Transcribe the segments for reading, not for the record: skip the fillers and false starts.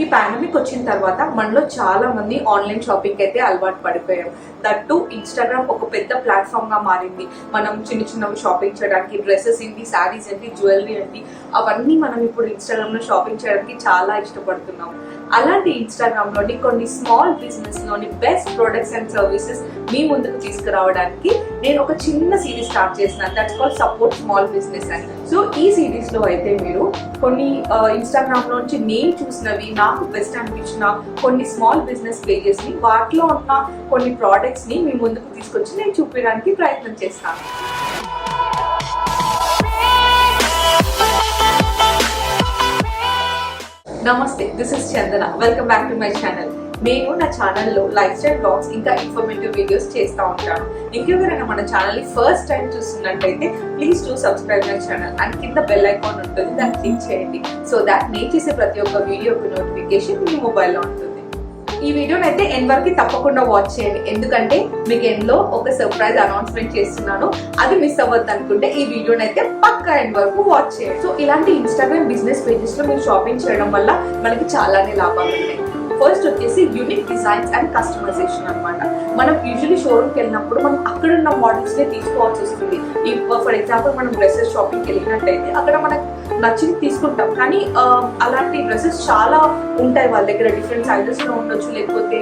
ఈ పాండమిక్ వచ్చిన తర్వాత మనలో చాలా మంది ఆన్లైన్ షాపింగ్ అయితే అలవాటు పడిపోయాం. దట్టు ఇన్స్టాగ్రామ్ ఒక పెద్ద ప్లాట్ఫామ్ గా మారింది. మనం చిన్నవి షాపింగ్ చేయడానికి, డ్రెస్సెస్ ఏంటి, శారీస్ ఏంటి, జ్యువెలరీ ఏంటి, అవన్నీ మనం ఇప్పుడు ఇన్స్టాగ్రామ్ లో షాపింగ్ చేయడానికి చాలా ఇష్టపడుతున్నాం. అలాంటి ఇన్స్టాగ్రామ్ లోని కొన్ని స్మాల్ బిజినెస్ లోని బెస్ట్ ప్రొడక్ట్స్ అండ్ సర్వీసెస్ మీ ముందుకు తీసుకురావడానికి నేను ఒక చిన్న సిరీస్ స్టార్ట్ చేస్తున్నాను. That's called support small business అని. సో ఈ సిరీస్ లో అయితే మీరు కొన్ని ఇన్స్టాగ్రామ్ లో నుంచి నేను చూసినవి, నాకు బెస్ట్ అనిపించిన కొన్ని స్మాల్ బిజినెస్ పేజెస్ ని, వాటిలో ఉన్న కొన్ని ప్రోడక్ట్స్ ని మీ ముందుకు తీసుకొచ్చి నేను చూపించడానికి ప్రయత్నం చేస్తాను. నమస్తే, this is Chandana. Welcome back to my channel. నేను నా ఛానల్లో లైఫ్ స్టైల్ బ్లాగ్స్ ఇంకా ఇన్ఫర్మేటివ్ వీడియోస్ చేస్తూ ఉంటాను. ఇంకెవరైనా మన ఛానల్ ని ఫస్ట్ టైం చూస్తున్నట్టయితే please to subscribe my channel and కింద బెల్ ఐకాన్ ఉంటుంది, దాన్ని క్లిక్ చేయండి. సో దాట్ నేను చేసే ప్రతి ఒక్క వీడియోకి నోటిఫికేషన్ మీ మొబైల్లో ఉంటుంది. ఈ వీడియోని అయితే ఎండ్ వరకు తప్పకుండా వాచ్ చేయండి, ఎందుకంటే మీకు ఎండ్లో ఒక సర్ప్రైజ్ అనౌన్స్మెంట్ చేస్తున్నాను. అది మిస్ అవ్వద్దు అనుకుంటే ఈ వీడియోని అయితే పక్కా ఎండ్ వరకు వాచ్ చేయండి. సో ఇలాంటి ఇన్స్టాగ్రామ్ బిజినెస్ పేజెస్ లో మీరు షాపింగ్ చేయడం వల్ల మనకి చాలానే లాభాలు ఉన్నాయి. ఫస్ట్ వచ్చేసి యూనిక్ డిజైన్స్ అండ్ కస్టమైజేషన్ అన్నమాట. మనం యూజువల్లీ షోరూమ్కి వెళ్ళినప్పుడు మనం అక్కడ ఉన్న మోడల్స్ నే తీసుకోవాల్సి వస్తుంది. ఫర్ ఎగ్జాంపుల్ మనం డ్రెస్సెస్ షాపింగ్కి వెళ్ళినట్టయితే అక్కడ మనకు నచ్చింది తీసుకుంటాం, కానీ అలాంటి డ్రెస్సెస్ చాలా ఉంటాయి వాళ్ళ దగ్గర. డిఫరెంట్ సైజెస్ లో ఉండొచ్చు, లేకపోతే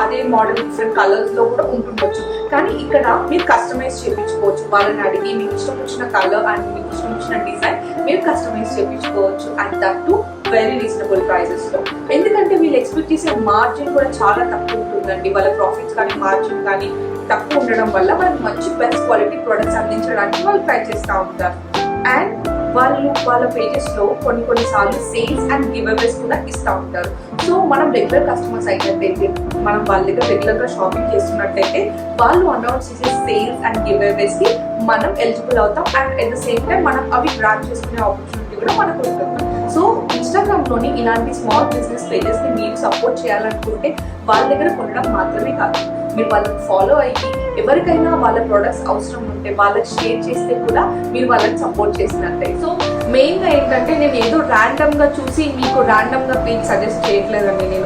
అదే మోడల్ డిఫరెంట్ కలర్స్ లో కూడా ఉంటుండొచ్చు. కానీ ఇక్కడ మీరు కస్టమైజ్ చేయించుకోవచ్చు. వాళ్ళని అడిగి మీకు ఇష్టం వచ్చిన కలర్ అండ్ మీకు ఇష్టం వచ్చిన డిజైన్ మీరు కస్టమైజ్ చేయించుకోవచ్చు. And that too very reasonable prices లో. ఎందుకంటే వీళ్ళు ఎక్స్పెక్ట్ చేసే మార్జిన్ కూడా చాలా తక్కువ ఉంటుందండి. వాళ్ళ ప్రాఫిట్స్ కానీ మార్జిన్ కానీ తక్కువ ఉండడం వల్ల మనకి మంచి బెస్ట్ క్వాలిటీ ప్రొడక్ట్స్ అందించడానికి వాళ్ళు ట్రై చేస్తూ ఉంటారు. అండ్ వాళ్ళ పేజెస్ లో కొన్నిసార్లు సేల్స్ అండ్ గివ్ అవేస్ కూడా ఇస్తూ ఉంటారు. సో మనం రెగ్యులర్ కస్టమర్స్ అయినట్టయితే, మనం వాళ్ళ దగ్గర రెగ్యులర్ గా షాపింగ్ చేస్తున్నట్టయితే వాళ్ళు అనౌన్స్ చేసే సేల్స్ అండ్ గివ్ అవేస్ కి మనం ఎలిజిబుల్ అవుతాం. And at the same time మనం అవి గ్రాప్ చేసుకునే ఆపర్చునిటీ కూడా మనకు ఉంటుంది. సో ఇన్స్టాగ్రామ్ లోని ఇలాంటి స్మాల్ బిజినెస్ పేజెస్ ని మీరు సపోర్ట్ చేయాలనుకుంటే వాళ్ళ దగ్గర కొనడం మాత్రమే కాదు, మీరు వాళ్ళని ఫాలో అయ్యి ఎవరికైనా వాళ్ళ ప్రొడక్ట్స్ అవసరం ఉంటే వాళ్ళకి షేర్ చేస్తే కూడా మీరు వాళ్ళని సపోర్ట్ చేసినట్టే. సో మెయిన్ గా ఏంటంటే నేను ఏదో ర్యాండమ్ గా చూసి మీకు ర్యాండమ్ గా పేజ్ సజెస్ట్ చేయట్లేదండి.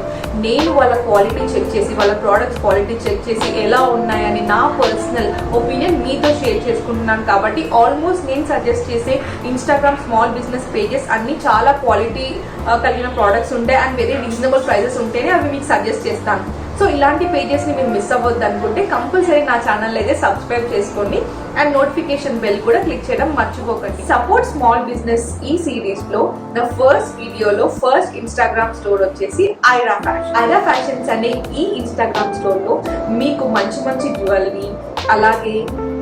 నేను వాళ్ళ క్వాలిటీ చెక్ చేసి, వాళ్ళ ప్రోడక్ట్స్ క్వాలిటీ చెక్ చేసి ఎలా ఉన్నాయని నా పర్సనల్ ఒపీనియన్ మీతో షేర్ చేసుకుంటున్నాను. కాబట్టి ఆల్మోస్ట్ నేను సజెస్ట్ చేసే ఇన్స్టాగ్రామ్ స్మాల్ బిజినెస్ పేజెస్ అన్ని చాలా క్వాలిటీ కలిగిన ప్రోడక్ట్స్ ఉంటాయి అండ్ వెరీ రీజనబుల్ ప్రైజెస్ ఉంటేనే అవి మీకు సజెస్ట్ చేస్తాను. సో ఇలాంటి పేజెస్ ని మీరు మిస్ అవ్వద్దు అనుకుంటే కంపల్సరీ నా ఛానల్ అయితే సబ్స్క్రైబ్ చేసుకోండి అండ్ నోటిఫికేషన్ బెల్ కూడా క్లిక్ చేయడం మర్చిపోకండి. సపోర్ట్ స్మాల్ బిజినెస్ ఈ సిరీస్ లో నా ఫస్ట్ వీడియోలో ఫస్ట్ ఇన్స్టాగ్రామ్ స్టోర్ వచ్చేసి ఐరా ఫ్యాషన్స్ అనే ఈ ఇన్స్టాగ్రామ్ స్టోర్ లో మీకు మంచి జ్యువెలరీ, అలాగే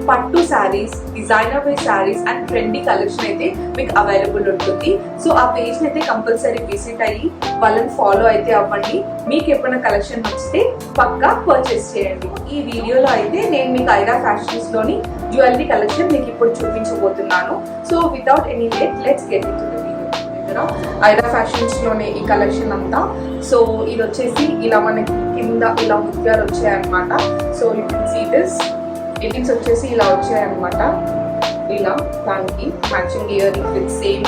పట్టు saris, designer wear saris and trendy collection అయితే మీకు అవైలబుల్ ఉంటుంది. సో ఆ పేజ్ ని అయితే కంపల్సరీ విజిట్ అయ్యి వాళ్ళని ఫాలో అయితే అవ్వండి. మీకు ఎప్పుడైనా కలెక్షన్ నచ్చితే పక్కా పర్చేస్ చేయండి. ఈ వీడియోలో అయితే నేను మీకు ఐరా ఫ్యాషన్స్ లోని జ్యువెలరీ కలెక్షన్ మీకు ఇప్పుడు చూపించబోతున్నాను. So without any late let's get into the video. Aira fashions లోనే ఈ కలెక్షన్ అంతా. సో ఇది వచ్చేసి ఇలా మనకి కింద ఇలా ముత్యాలు వచ్చాయన్నమాట. So you can see this. Earrings వచ్చేసి ఇలా వచ్చాయన్నమాట. ఇలా దానికి matching earrings with same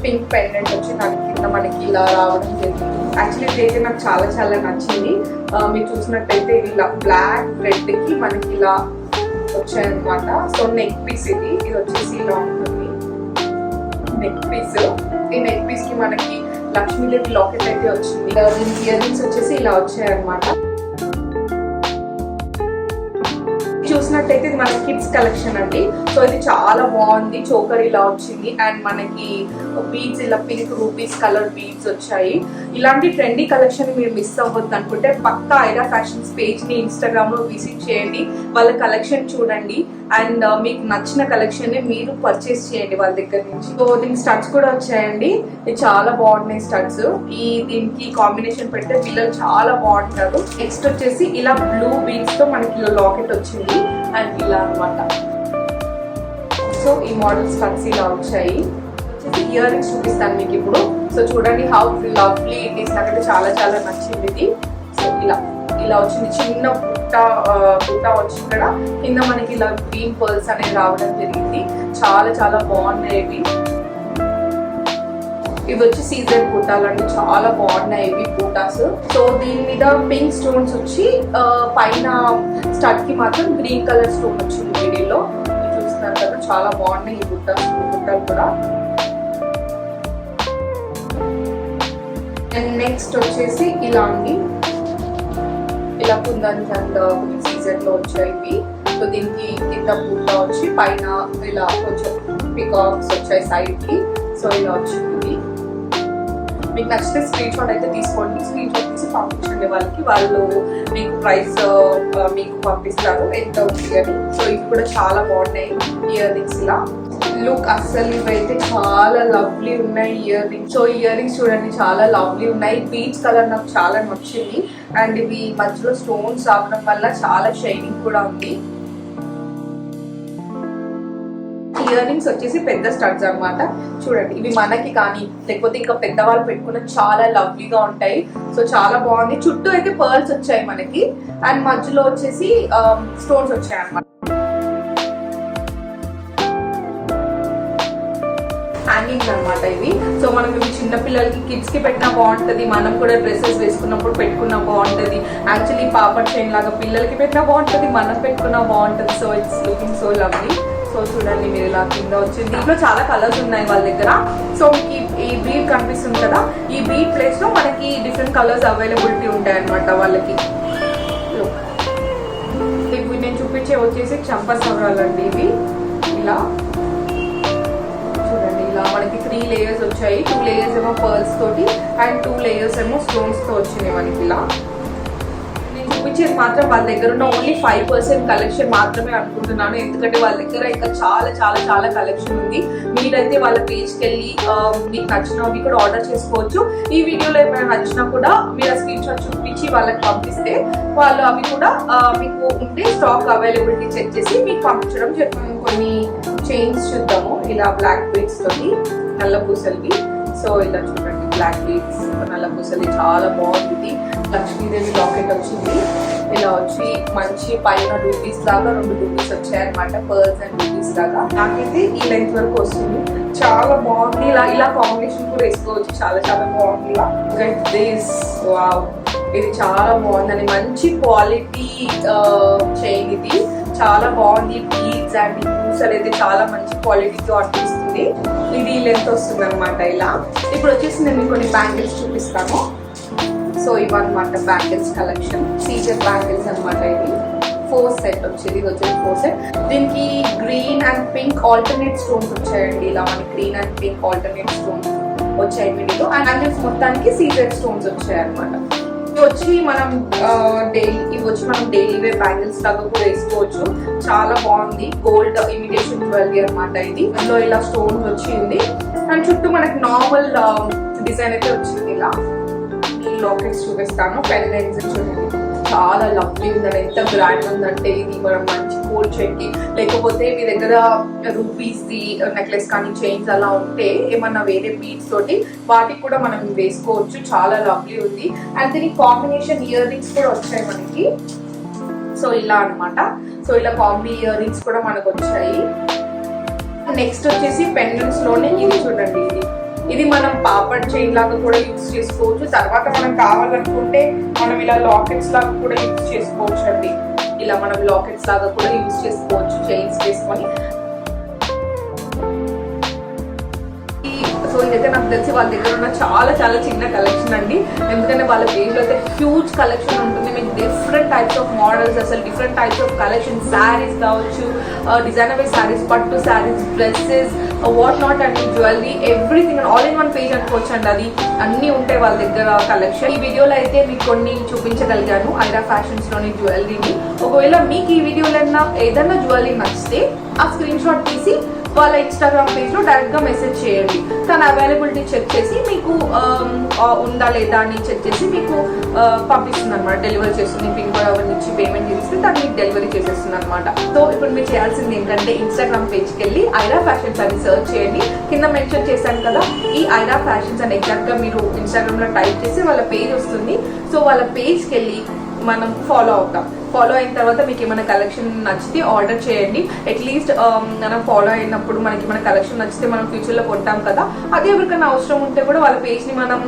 pink pendant వచ్చి దానికి కింద మనకి ఇలా రావడం జరిగింది. యాక్చువల్లీ ఇదైతే నాకు చాలా నచ్చింది. మీరు చూసినట్టయితే ఇలా బ్లాక్ రెడ్ కి మనకి ఇలా వచ్చాయన్నమాట. సో నెక్ పీస్ ఇది వచ్చేసి ఇలా ఉంటుంది నెక్ పీస్. ఈ నెక్ పీస్ కి మనకి లక్ష్మీదేవి లాకెట్ అయితే వచ్చింది. ఇయర్ రింగ్స్ వచ్చేసి ఇలా వచ్చాయన్నమాట. చూసినట్టయితే ఇది మన కిడ్స్ కలెక్షన్ అండి. సో ఇది చాలా బాగుంది. చోకర్ ఇలా వచ్చింది అండ్ మనకి బీడ్స్ ఇలా పింక్ రూపీస్ కలర్ బీడ్స్ వచ్చాయి. ఇలాంటి ట్రెండీ కలెక్షన్ మీరు మిస్ అవ్వద్దు అనుకుంటే పక్కా ఐరా ఫ్యాషన్స్ పేజ్ ని ఇన్స్టాగ్రామ్ లో విజిట్ చేయండి, వాళ్ళ కలెక్షన్ చూడండి అండ్ మీకు నచ్చిన కలెక్షన్ ని మీరు పర్చేస్ చేయండి వాళ్ళ దగ్గర నుంచి. సో దీనికి స్టడ్స్ కూడా వచ్చాయండి. ఇది చాలా బాగున్నాయి స్టడ్స్. దీనికి కాంబినేషన్ పెడితే పిల్లలు చాలా బాగుంటారు. నెక్స్ట్ వచ్చేసి ఇలా బ్లూ బీడ్స్ తో మనకి ఇలా లాకెట్ వచ్చింది అండ్ ఇలా అన్నమాట. సో ఈ మోడల్ స్టడ్స్ ఇలా వచ్చాయి. వచ్చేసి ఇయర్ రింగ్స్ చూపిస్తాను మీకు ఇప్పుడు. సో చూడండి హౌ లవ్లీ ఇట్ ఈస్. నాకైతే చాలా నచ్చింది ఇది. సో ఇలా వచ్చింది చిన్న బుట్ట వచ్చి ఇక్కడ కింద మనకి ఇలా గ్రీన్ పర్ల్స్ అనేది రావడం జరిగింది. చాలా బాగున్నాయి ఇవి. ఇవి వచ్చి సీజన్ బుట్టాలండి, చాలా బాగున్నాయి ఇవి బూటాస్. సో దీని మీద పింక్ స్టోన్స్ వచ్చి పైన స్టడ్ కి మాత్రం గ్రీన్ కలర్ స్టోన్ వచ్చింది వీడియోలో చూస్తున్నారు కదా. చాలా బాగున్నాయి ఈ బుట్టాలు కూడా. అండ్ నెక్స్ట్ వచ్చేసి ఇలా అండి, ఇలా కుందన్స్ అండ్ సీజన్ లో వచ్చాయి. సో దీనికి కింద బుట్ట వచ్చి పైన ఇలా కొంచెం పికాక్స్ వచ్చాయి సైడ్ కి. సో ఇలా వచ్చింది. మీకు నచ్చితే స్క్రీన్ షాట్ అయితే తీసుకోండి, స్క్రీన్ షాట్ తీసి పంపించండి వాళ్ళకి, వాళ్ళు మీకు ప్రైస్ మీకు పంపిస్తారు ఎంత ఉంది అని. సో ఇవి కూడా చాలా బాగున్నాయి ఇయర్ రింగ్స్. ఇలా లుక్ అస్సలు ఇవైతే చాలా లవ్లీ ఉన్నాయి ear rings. So ear rings చూడండి చాలా లవ్లీ ఉన్నాయి. పీచ్ కలర్ నాకు చాలా నచ్చింది. అండ్ ఇవి మధ్యలో స్టోన్స్ రావడం వల్ల చాలా షైనింగ్ కూడా ఉంది. ఇయర్ రింగ్స్ వచ్చేసి పెద్ద స్టడ్స్ అన్నమాట. చూడండి ఇవి మనకి కానీ లేకపోతే ఇంకా పెద్దవాళ్ళు పెట్టుకున్న చాలా లవ్లీగా ఉంటాయి. సో చాలా బాగుంది. చుట్టూ అయితే పర్ల్స్ వచ్చాయి మనకి అండ్ మధ్యలో వచ్చేసి స్టోన్స్ వచ్చాయి అన్నమాట. హ్యాంగింగ్స్ అనమాట ఇవి. సో మనం ఇవి చిన్న పిల్లలకి కిడ్స్ కి పెట్టినా బాగుంటది, మనం కూడా డ్రెస్సెస్ వేసుకున్నప్పుడు పెట్టుకున్నా బాగుంటది. యాక్చువల్లీ పాపడ్ చైన్ లాగా పిల్లలకి పెట్టినా బాగుంటది, మనం పెట్టుకున్నా బాగుంటది. So it's looking so lovely. So చూడండి మీరు ఇలా కింద వచ్చింది. దీంట్లో చాలా కలర్స్ ఉన్నాయి వాళ్ళ దగ్గర. సో మీకు ఈ బీడ్ కనిపిస్తుంది కదా, ఈ బీడ్ ప్లేస్ లో మనకి డిఫరెంట్ కలర్స్ అవైలబిలిటీ ఉంటాయి అనమాట వాళ్ళకి. ఇవి నేను చూపించే వచ్చేసి చంప సవరాలు అండి ఇవి. ఇలా చూడండి ఇలా మనకి 3 లేయర్స్ వచ్చాయి. 2 లేయర్స్ ఏమో పర్ల్స్ తోటి అండ్ 2 లేయర్స్ ఏమో స్టోన్స్ తో వచ్చినాయి మనకి. ఇలా చూపించేది మాత్రం వాళ్ళ దగ్గర ఉన్న ఓన్లీ 5% కలెక్షన్ మాత్రమే అనుకుంటున్నాను, ఎందుకంటే వాళ్ళ దగ్గర ఇంకా చాలా చాలా చాలా కలెక్షన్ ఉంది. మీరైతే వాళ్ళ పేజ్కి వెళ్ళి మీకు నచ్చినవి కూడా ఆర్డర్ చేసుకోవచ్చు. ఈ వీడియోలో ఏమైనా నచ్చినా కూడా మీరు ఆ స్క్రీన్ షాట్ చూపించి వాళ్ళకి పంపిస్తే వాళ్ళు అవి కూడా మీకు ఉంటే స్టాక్ అవైలబిలిటీ చెక్ చేసి మీకు పంపించడం జరుగుతుంది. కొన్ని చైన్స్ చూద్దాము. ఇలా బ్లాక్ బీడ్స్ తోటి నల్ల పూసలవి. సో ఇలా చూడండి బ్లాక్ బీడ్స్ నల్ల పూసలి చాలా బాగుంది. లక్ష్మీదేవి లాకెట్ వచ్చింది. ఇలా వచ్చి మంచి పైన రూపీస్ లాగా 2 రూపీస్ వచ్చాయి అనమాట, పర్ల్స్ అండ్ రూపీస్ లాగా. నాకైతే ఈ లెంత్ వరకు వస్తుంది, చాలా బాగుంది. ఇలా కాంబినేషన్ కూడా వేసుకోవచ్చు, చాలా చాలా బాగుంది. దిస్ వావ్, ఇది చాలా బాగుందని మంచి క్వాలిటీ చైన్ ఇది, చాలా బాగుంది. బీడ్స్ అండ్ పూసలు అయితే చాలా మంచి క్వాలిటీతో అనిపిస్తుంది. ఇది లెంత్ వస్తుంది అనమాట. ఇలా ఇప్పుడు వచ్చేసి నేను కొన్ని బ్యాంగిల్స్ చూపిస్తాను. సో ఇవన్నమాట బ్యాంగిల్స్ కలెక్షన్, సీజర్ బ్యాంగిల్స్ అనమాట. ఇది 4 సెట్ వచ్చేది, ఇది వచ్చేది 4 సెట్. దీనికి green and pink alternate stones వచ్చాయండి. ఇలా మనకి green and pink alternate stones వచ్చాయి వీటిలో. అండ్ బ్యాంగిల్స్ మొత్తానికి సీజర్ స్టోన్స్ వచ్చాయి అనమాట. ఇవి వచ్చి మనం డైలీ వేర్ బ్యాంగిల్స్ లాగా కూడా వేసుకోవచ్చు, చాలా బాగుంది. గోల్డ్ ఇమిటేషన్ జ్యువెలరీ అనమాట ఇది. అందులో ఇలా స్టోన్స్ వచ్చింది అండ్ చుట్టూ మనకి నార్మల్ డిజైన్ అయితే వచ్చింది. ఇలా లాకెట్స్ చూపిస్తాను. పెండెంట్స్ చూడండి చాలా లవ్లీ ఉందండి, ఎంత గ్రాండ్ ఉందంటే ఇది మనం మంచి గోల్డ్ చైన్ కి లేకపోతే మీ దగ్గర రూపీస్ ది నెక్లెస్ కానీ చైన్స్ అలా ఉంటే ఏమన్నా వేరే బీడ్స్ తోటి వాటికి కూడా మనం వేసుకోవచ్చు, చాలా లవ్లీ ఉంది. అండ్ దీనికి కాంబినేషన్ ఇయర్ రింగ్స్ కూడా వచ్చాయి మనకి. సో ఇలా అనమాట. సో ఇలా కాంబీ ఇయర్ రింగ్స్ కూడా మనకు వచ్చాయి. నెక్స్ట్ వచ్చేసి పెండెంట్స్ లోనే ఇది చూడండి, ఇది మనం పాపడ్ చైన్ లాగా కూడా యూజ్ చేసుకోవచ్చు. తర్వాత మనం కావాలనుకుంటే మనం ఇలా లాకెట్స్ లాగా కూడా యూజ్ చేసుకోవచ్చు అండి. ఇలా మనం లాకెట్స్ లాగా కూడా యూజ్ చేసుకోవచ్చు చైన్స్ వేసుకొని. సో ఇదైతే నాకు తెలిసి వాళ్ళ దగ్గర ఉన్న చాలా చాలా చిన్న కలెక్షన్ అండి, ఎందుకంటే వాళ్ళ పేజ్లో అయితే హ్యూజ్ కలెక్షన్ ఉంటుంది. మీకు డిఫరెంట్ టైప్స్ ఆఫ్ మోడల్స్, అసలు different types of collection, saris కావచ్చు, డిజైనర్ వేర్ శారీస్, పట్టు శారీస్, డ్రెస్సెస్, వాట్ నాట్ అండి, jewellery, everything all in 1 page అనుకోవచ్చు అండి. అది అన్నీ ఉంటాయి వాళ్ళ దగ్గర కలెక్షన్. ఈ వీడియోలో అయితే మీకు కొన్ని చూపించగలిగాను ఐరా ఫ్యాషన్స్ లోని జ్యువెలరీని. ఒకవేళ మీకు ఈ వీడియోలో ఏదైనా జ్యువెలరీ నచ్చితే ఆ స్క్రీన్ షాట్ తీసి వాళ్ళ ఇన్స్టాగ్రామ్ పేజ్ లో డైరెక్ట్ గా మెసేజ్ చేయండి. తన అవైలబిలిటీ చెక్ చేసి మీకు ఉందా లేదా అని చెక్ చేసి మీకు పంపిస్తుంది అనమాట, డెలివరీ చేస్తుంది. పిన్ కోడ్ అవన్నీ ఇచ్చి పేమెంట్ చేస్తే తను మీకు డెలివరీ చేసేస్తుంది అనమాట. సో ఇప్పుడు మీరు చేయాల్సింది ఏంటంటే ఇన్స్టాగ్రామ్ పేజ్కి వెళ్ళి ఐరా ఫ్యాషన్స్ అని సర్చ్ చేయండి. కింద మెన్షన్ చేశాను కదా ఈ ఐరా ఫ్యాషన్స్ అని ఎగ్జాక్ట్ గా మీరు ఇన్స్టాగ్రామ్ లో టైప్ చేసి వాళ్ళ పేజ్ వస్తుంది. సో వాళ్ళ పేజ్కి వెళ్ళి మనం ఫాలో అవుతాం. ఫాలో అయిన తర్వాత మీకు ఏమైనా కలెక్షన్ నచ్చితే ఆర్డర్ చేయండి. అట్లీస్ట్ మనం ఫాలో అయినప్పుడు మనకి మన కలెక్షన్ నచ్చితే మనం ఫ్యూచర్లో కొంటాం కదా, అదే ఎవరికైనా అవసరం ఉంటే కూడా వాళ్ళ పేజ్ని మనం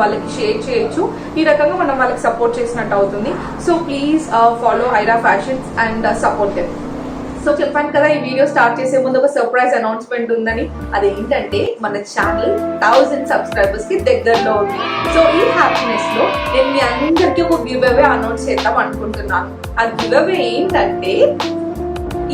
వాళ్ళకి షేర్ చేయొచ్చు. ఈ రకంగా మనం వాళ్ళకి సపోర్ట్ చేసినట్టు అవుతుంది. So please follow Aira fashions and support them. So చెప్పాను కదా, ఈ వీడియో స్టార్ట్ చేసే ముందు ఒక సర్ప్రైజ్ అనౌన్స్మెంట్ ఉందని. అదేంటంటే మన ఛానల్ 1000 సబ్స్క్రైబర్స్ కి దగ్గరలో ఉంది. సో ఈ హ్యాపీనెస్ లో నేను మీ అందరికీ ఒక గివ్ అవే అనౌన్స్ చేద్దాం అనుకుంటున్నాను. ఆ గివ్ అవే ఏంటంటే,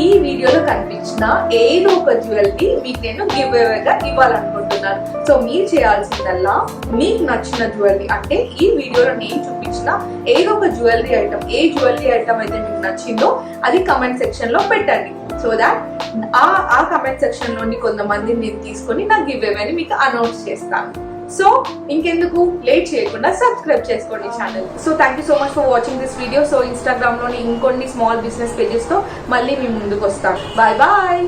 ఈ వీడియోలో కనిపించిన ఏదో ఒక జ్యువెలరీ మీకు నేను గివ్ అవేగా ఇవ్వాలనుకుంటున్నాను. సో మీరు చేయాల్సిందల్లా మీకు నచ్చిన జ్యువెలరీ, అంటే ఈ వీడియోలో నేను చూపించిన ఏదో ఒక జ్యువెలరీ ఐటమ్, ఏ జ్యువెలరీ ఐటమ్ అయితే మీకు నచ్చిందో అది కమెంట్ సెక్షన్ లో పెట్టండి. సో దాట్ ఆ కమెంట్ సెక్షన్ నుండి కొంతమందిని నేను తీసుకొని నా గివ్ అవేని మీకు అనౌన్స్ చేస్తాను. సో ఇంకెందుకు లేట్ చేయకుండా సబ్స్క్రైబ్ చేసుకోండి channel. So thank you so much for watching this video. So Instagram లోని ఇంకొన్ని స్మాల్ బిజినెస్ పేజెస్ తో మళ్ళీ మీ ముందుకు వస్తాను. Bye bye.